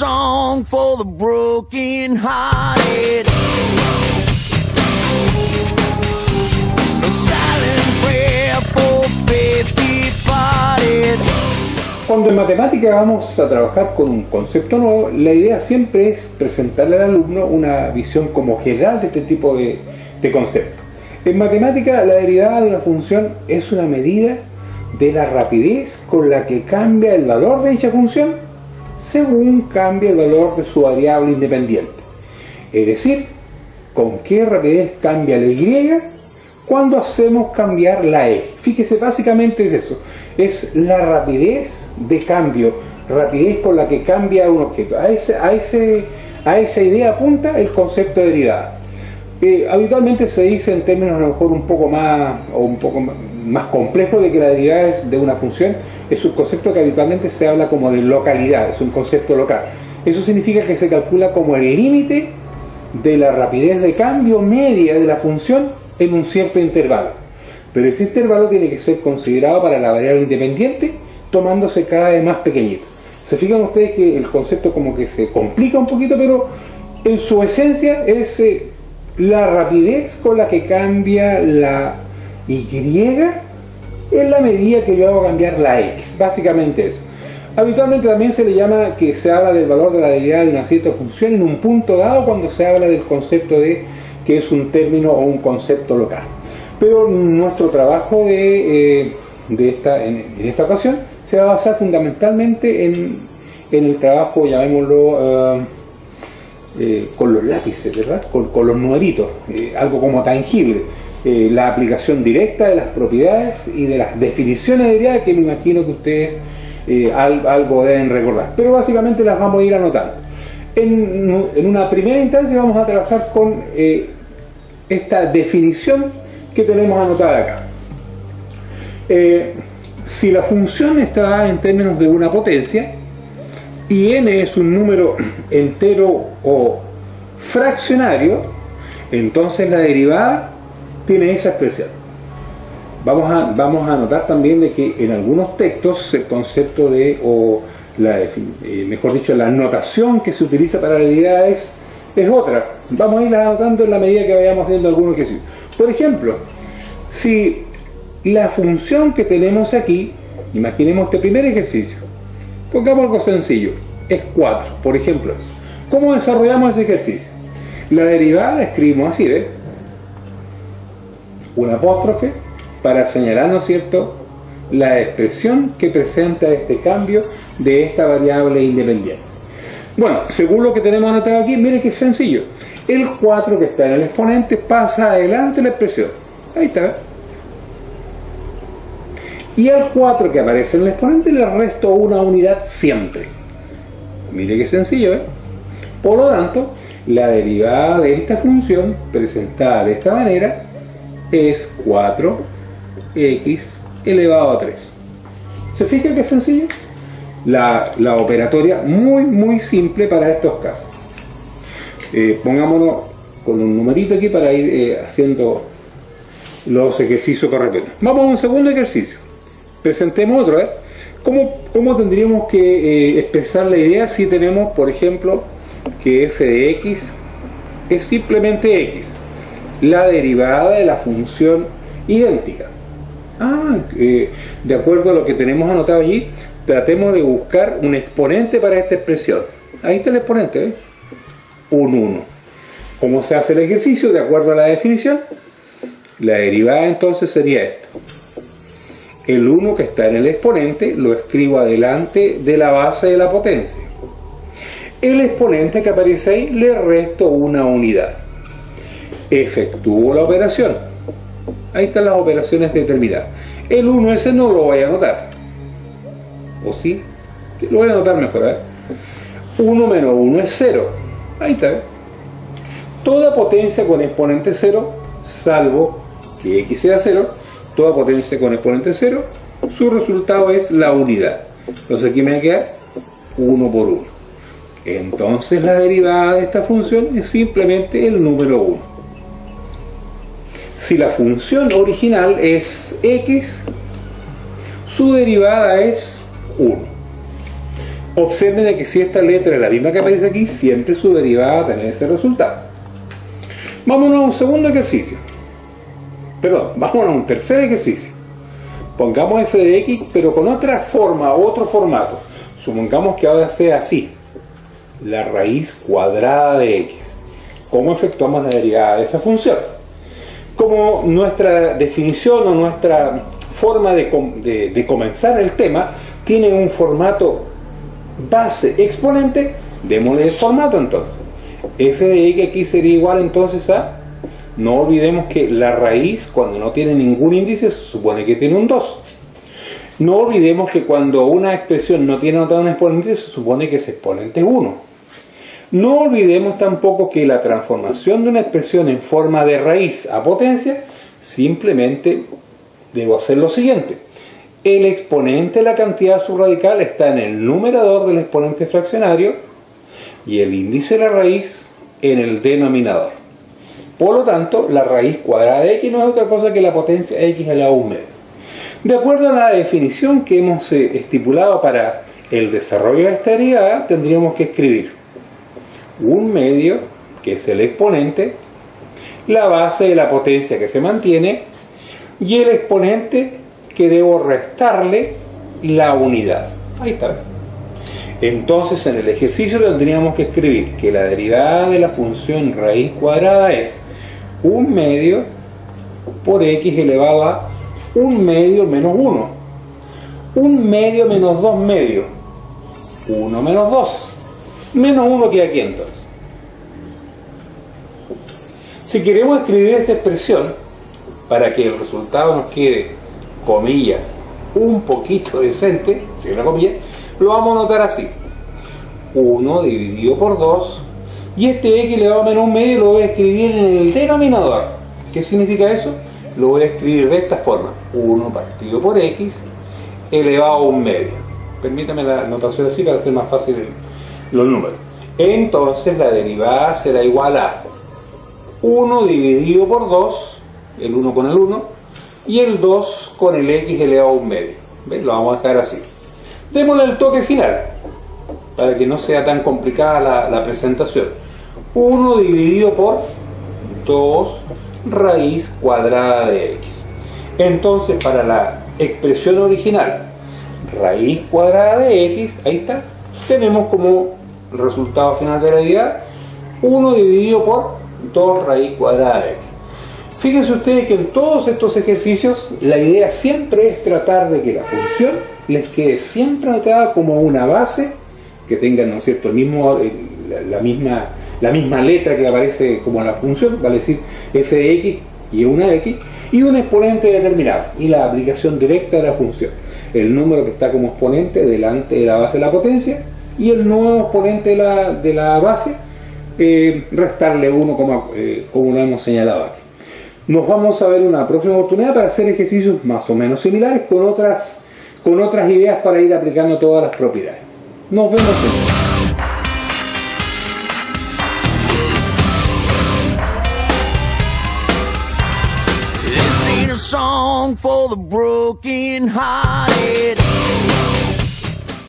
song for the broken hearted. A silent prayer for faith departed. Cuando en matemática vamos a trabajar con un concepto nuevo, la idea siempre es presentarle al alumno una visión como general de este tipo de conceptos. En matemática, la derivada de una función es una medida de la rapidez con la que cambia el valor de dicha función según cambia el valor de su variable independiente. Es decir, con qué rapidez cambia la y cuando hacemos cambiar la e. Fíjese, básicamente es eso. Es la rapidez de cambio, rapidez con la que cambia un objeto. A esa idea apunta el concepto de derivada. Habitualmente se dice en términos a lo mejor un poco más complejo de que la derivada de una función es un concepto que habitualmente se habla como de localidad, es un concepto local. Eso significa que se calcula como el límite de la rapidez de cambio media de la función en un cierto intervalo. Pero este intervalo tiene que ser considerado para la variable independiente, tomándose cada vez más pequeñito. Se fijan ustedes que el concepto como que se complica un poquito, pero en su esencia es la rapidez con la que cambia la y en la medida que yo hago cambiar la x. Básicamente eso. Habitualmente también se le llama que se habla del valor de la derivada de una cierta función en un punto dado cuando se habla del concepto de que es un término o un concepto local. Pero nuestro trabajo en esta ocasión se va a basar fundamentalmente en el trabajo, llamémoslo, con los lápices, ¿verdad? Con los numeritos, algo como tangible. La aplicación directa de las propiedades y de las definiciones de derivada que me imagino que ustedes algo deben recordar. Pero básicamente las vamos a ir anotando. En una primera instancia vamos a trabajar con esta definición que tenemos anotada acá. Si la función está dada en términos de una potencia y n es un número entero o fraccionario, entonces la derivada tiene esa expresión. Vamos a notar también de que en algunos textos el concepto de, mejor dicho, la notación que se utiliza para la derivada es otra. Vamos a ir anotando en la medida que vayamos haciendo algunos ejercicios. Por ejemplo, si la función que tenemos aquí, imaginemos este primer ejercicio, pongamos algo sencillo, es 4, por ejemplo. ¿Cómo desarrollamos ese ejercicio? La derivada la escribimos así, ¿ves? Un apóstrofe para señalar, ¿no es cierto?, la expresión que presenta este cambio de esta variable independiente. Bueno, según lo que tenemos anotado aquí, mire que sencillo. El 4 que está en el exponente pasa adelante la expresión. Ahí está. Y al 4 que aparece en el exponente le resto una unidad siempre. Mire qué sencillo, ¿eh? Por lo tanto, la derivada de esta función, presentada de esta manera, es 4x elevado a 3. ¿Se fija qué sencillo? La operatoria muy simple para estos casos. Pongámonos con un numerito aquí para ir haciendo los ejercicios correspondientes. Vamos a un segundo ejercicio. Presentemos otro. ¿Cómo tendríamos que expresar la idea si tenemos, por ejemplo, que f de x es simplemente x, la derivada de la función idéntica? De acuerdo a lo que tenemos anotado allí, tratemos de buscar un exponente para esta expresión. Ahí está el exponente, ¿eh? Un 1. ¿Cómo se hace el ejercicio? De acuerdo a la definición, la derivada entonces sería esto. El 1 que está en el exponente lo escribo adelante de la base de la potencia. El exponente que aparece ahí le resto una unidad. Efectúo la operación. Ahí están las operaciones determinadas. El 1 ese no lo voy a anotar. ¿O sí? Lo voy a anotar mejor, ¿eh? 1 menos 1 es 0. Ahí está, ¿eh? Toda potencia con exponente 0, salvo que x sea 0, toda potencia con exponente 0, su resultado es la unidad. Entonces aquí me va a quedar 1 por 1. Entonces la derivada de esta función es simplemente el número 1. Si la función original es x, su derivada es 1. Observen de que si esta letra es la misma que aparece aquí, siempre su derivada va a tener ese resultado. Vámonos a un segundo ejercicio. Perdón, vámonos a un tercer ejercicio. Pongamos f de x, pero con otra forma, otro formato. Supongamos que ahora sea así: la raíz cuadrada de x. ¿Cómo efectuamos la derivada de esa función? Como nuestra definición o nuestra forma de comenzar el tema tiene un formato base exponente, démosle el formato entonces. F de x aquí sería igual entonces a, no olvidemos que la raíz cuando no tiene ningún índice se supone que tiene un 2. No olvidemos que cuando una expresión no tiene notado un exponente se supone que ese exponente es 1. No olvidemos tampoco que la transformación de una expresión en forma de raíz a potencia, simplemente debo hacer lo siguiente: el exponente de la cantidad subradical está en el numerador del exponente fraccionario y el índice de la raíz en el denominador. Por lo tanto, la raíz cuadrada de x no es otra cosa que la potencia x elevado a un medio. De acuerdo a la definición que hemos estipulado para el desarrollo de esta derivada, tendríamos que escribir un medio, que es el exponente, la base de la potencia que se mantiene y el exponente que debo restarle la unidad. Ahí está. Entonces en el ejercicio tendríamos que escribir que la derivada de la función raíz cuadrada es un medio por x elevado a un medio menos 1. Un medio menos 2 medios. 1 menos 2. Menos 1 queda aquí entonces. Si queremos escribir esta expresión para que el resultado nos quede, comillas, un poquito decente, si una comilla, lo vamos a notar así: 1 dividido por 2, y este x elevado a menos 1 medio lo voy a escribir en el denominador. ¿Qué significa eso? Lo voy a escribir de esta forma: 1 partido por x elevado a 1 medio. Permítame la notación así para hacer más fácil los números. Entonces la derivada será igual a 1 dividido por 2, el 1 con el 1, y el 2 con el x elevado a 1 medio. ¿Ven? Lo vamos a dejar así. Démosle el toque final, para que no sea tan complicada la presentación. 1 dividido por 2 raíz cuadrada de x. Entonces, para la expresión original, raíz cuadrada de x, ahí está, tenemos como resultado final de la derivada 1 dividido por 2 raíz cuadrada de x. Fíjense ustedes que en todos estos ejercicios la idea siempre es tratar de que la función les quede siempre anotada como una base, que tengan, ¿no es cierto?, la misma letra que aparece como la función, vale decir f de x y una x, y un exponente determinado, y la aplicación directa de la función. El número que está como exponente delante de la base de la potencia, y el nuevo exponente de la base, restarle 1 como lo hemos señalado aquí. Nos vamos a ver una próxima oportunidad para hacer ejercicios más o menos similares con otras ideas para ir aplicando todas las propiedades. Nos vemos pronto. This ain't a song for the broken hearted.